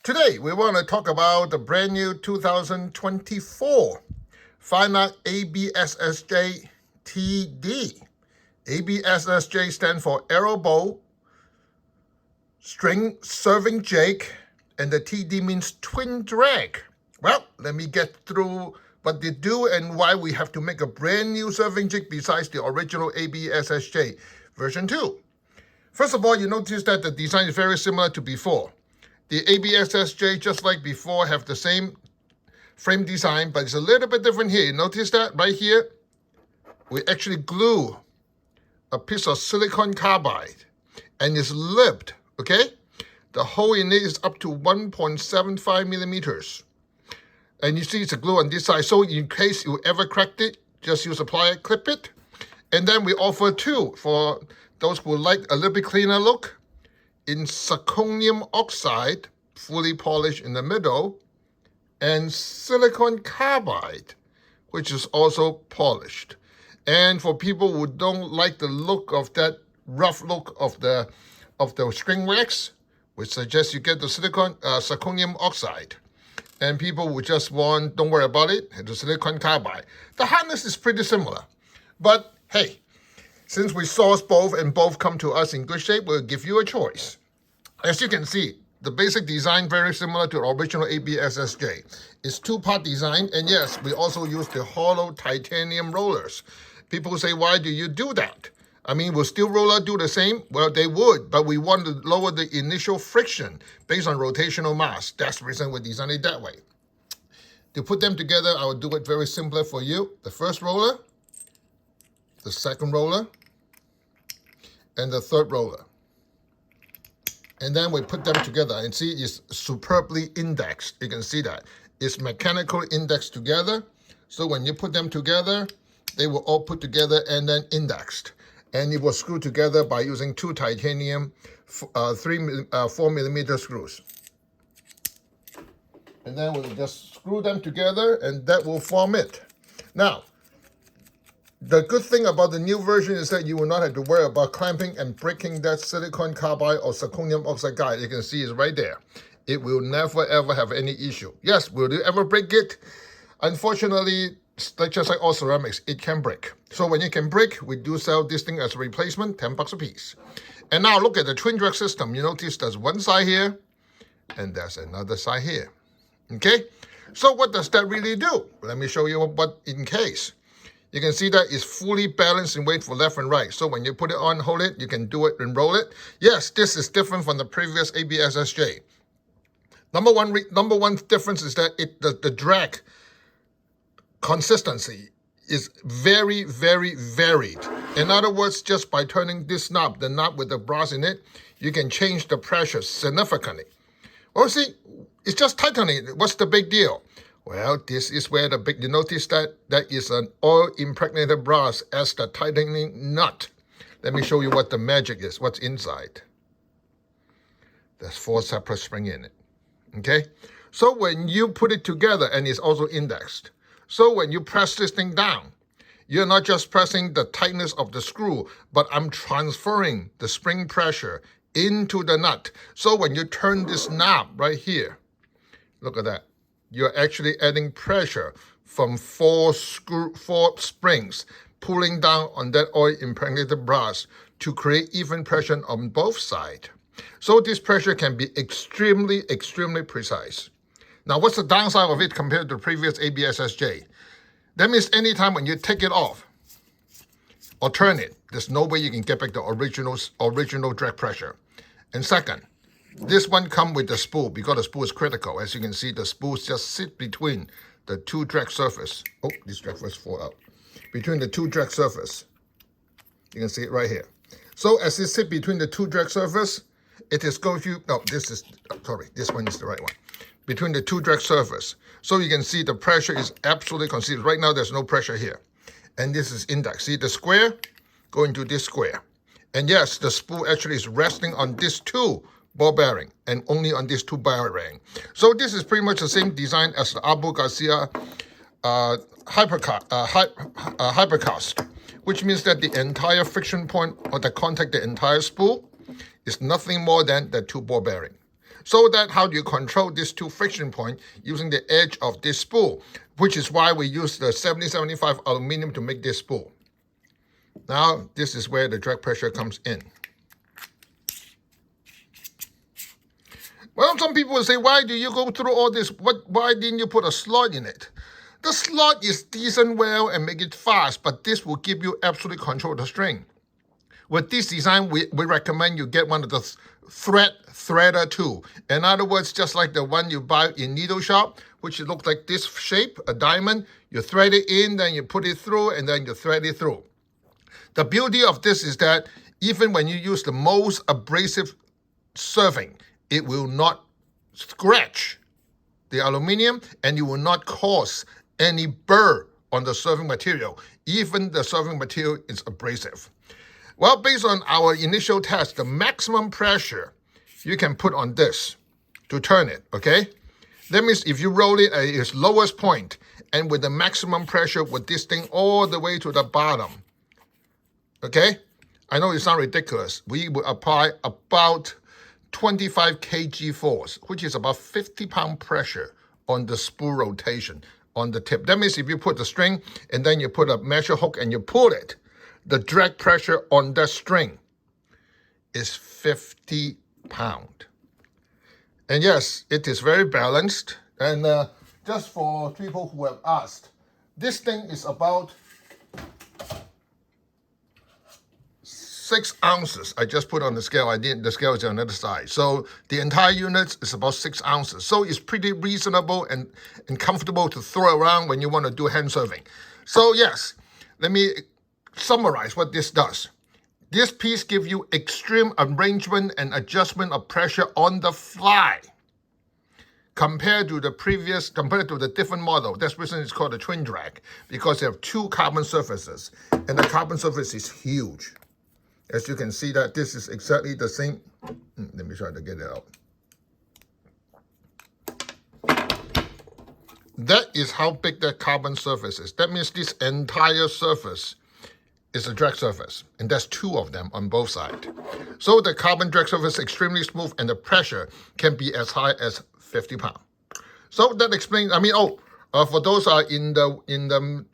Today, we want to talk about the brand new 2024 Firenock ABSSJ-TD. ABSSJ stands for AeroBow String Serving Jig, and the TD means twin drag. Well, let me get through what they do and why we have to make a brand new serving jig besides the original ABSSJ version 2. First of all, you notice that the design is very similar to before. The ABSSJ, just like before, have the same frame design, but it's a little bit different here. You notice that right here, we actually glue a piece of silicon carbide, and it's lipped, okay? The hole in it is up to 1.75 millimeters. And you see it's a glue on this side, so in case you ever cracked it, just use a plier, clip it. And then we offer two for those who like a little bit cleaner look. In zirconium oxide, fully polished in the middle, and silicon carbide, which is also polished. And for people who don't like the look of that rough look of the string wax, we suggest you get the zirconium oxide. And people who just want, don't worry about it, the silicon carbide. The hardness is pretty similar, but hey, since we source both and both come to us in good shape, we'll give you a choice. As you can see, the basic design very similar to the original ABSSJ. It's two-part design, and yes, we also use the hollow titanium rollers. People say, why do you do that? I mean, will steel roller do the same? Well, they would, but we want to lower the initial friction based on rotational mass. That's the reason we designed it that way. To put them together, I will do it very simply for you. The first roller, the second roller, and the third roller. And then we put them together, and see it's superbly indexed. You can see that. It's mechanically indexed together. So when you put them together, they will all put together and then indexed. And it was screwed together by using two titanium 4 millimeter screws. And then we'll just screw them together, and that will form it. Now, the good thing about the new version is that you will not have to worry about clamping and breaking that silicon carbide or zirconium oxide guide. You can see it's right there. It will never ever have any issue. Yes, will you ever break it? Unfortunately, just like all ceramics, it can break. So when it can break, we do sell this thing as a replacement, $10 a piece. And now look at the twin drag system. You notice there's one side here, and there's another side here. Okay? So what does that really do? Let me show you what in case. You can see that it's fully balanced in weight for left and right. So when you put it on, hold it, you can do it and roll it. Yes, this is different from the previous ABSSJ. Number one difference is that the drag consistency is very, very varied. In other words, just by turning this knob, the knob with the brass in it, you can change the pressure significantly. Well, see, it's just tightening. What's the big deal? Well, this is where you notice that is an oil-impregnated brass as the tightening nut. Let me show you what the magic is, what's inside. There's 4 separate springs in it, okay? So when you put it together, and it's also indexed, so when you press this thing down, you're not just pressing the tightness of the screw, but I'm transferring the spring pressure into the nut. So when you turn this knob right here, look at that. You're actually adding pressure from 4 springs pulling down on that oil-impregnated brass to create even pressure on both sides. So this pressure can be extremely, extremely precise. Now, what's the downside of it compared to the previous ABSSJ? That means anytime when you take it off or turn it, there's no way you can get back the original drag pressure. And second, this one comes with the spool because the spool is critical. As you can see, the spools just sit between the two drag surface. Oh, this drag surface fall out. Between the two drag surface. You can see it right here. So as it sits between the two drag surface, it is going to, no, this one is the right one. Between the two drag surface. So you can see the pressure is absolutely consistent. Right now, there's no pressure here. And this is indexed. See the square going to this square. And yes, the spool actually is resting on these two ball bearing and only on these two ball bearing. So this is pretty much the same design as the Abu Garcia hypercast, which means that the entire friction point or that contact the entire spool is nothing more than the two ball bearing. So that how do you control these two friction points using the edge of this spool, which is why we use the 7075 aluminum to make this spool. Now, this is where the drag pressure comes in. Well, some people will say, why do you go through all this? Why didn't you put a slot in it? The slot is decent well and make it fast, but this will give you absolute control of the string. With this design, we recommend you get one of the threader tool. In other words, just like the one you buy in needle shop, which looks like this shape, a diamond. You thread it in, then you put it through, and then you thread it through. The beauty of this is that even when you use the most abrasive serving, it will not scratch the aluminum and it will not cause any burr on the serving material. Even the serving material is abrasive. Well, based on our initial test, the maximum pressure you can put on this to turn it, okay? That means if you roll it at its lowest point and with the maximum pressure with this thing all the way to the bottom, okay? I know it sounds ridiculous. We will apply about 25 kg force, which is about 50-pound pressure on the spool rotation on the tip. That means if you put the string and then you put a measure hook and you pull it, the drag pressure on that string is 50 pounds. And yes, it is very balanced. And just for people who have asked, this thing is about 6 ounces. I just put on the scale. The scale is on the other side. So the entire unit is about 6 ounces. So it's pretty reasonable and comfortable to throw around when you want to do hand serving. So yes, let me summarize what this does. This piece gives you extreme arrangement and adjustment of pressure on the fly. Compared to the different model. That's the reason it's called a twin drag, because they have two carbon surfaces. And the carbon surface is huge. As you can see that this is exactly the same. Let me try to get it out. That is how big that carbon surface is. That means this entire surface is a drag surface. And there's 2 of them on both sides. So the carbon drag surface is extremely smooth and the pressure can be as high as 50 pounds. So that explains, for those in the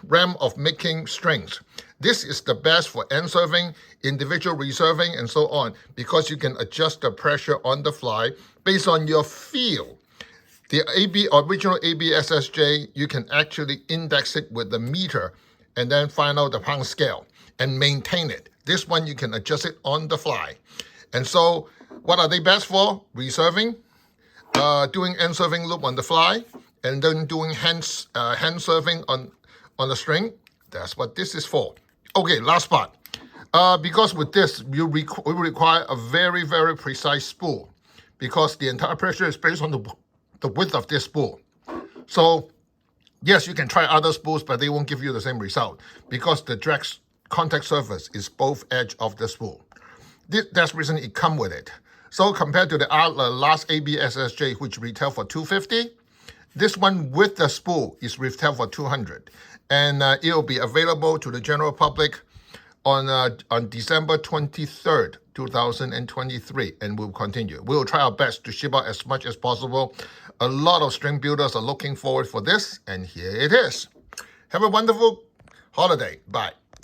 realm of making strings, this is the best for end serving, individual reserving, and so on, because you can adjust the pressure on the fly based on your feel. The original ABSSJ, you can actually index it with the meter and then find out the pound scale and maintain it. This one, you can adjust it on the fly. And so what are they best for? Reserving, doing end serving loop on the fly, and then doing hand serving on the string. That's what this is for. Okay, last part. Because with this, we require a very, very precise spool, because the entire pressure is based on the width of this spool. So yes, you can try other spools, but they won't give you the same result, because the drag contact surface is both edge of the spool. That's the reason it comes with it. So compared to the last ABSSJ, which retail for $250, this one with the spool is retail for $200. And it will be available to the general public on December 23rd, 2023, and we'll continue. We'll try our best to ship out as much as possible. A lot of string builders are looking forward for this, and here it is. Have a wonderful holiday. Bye.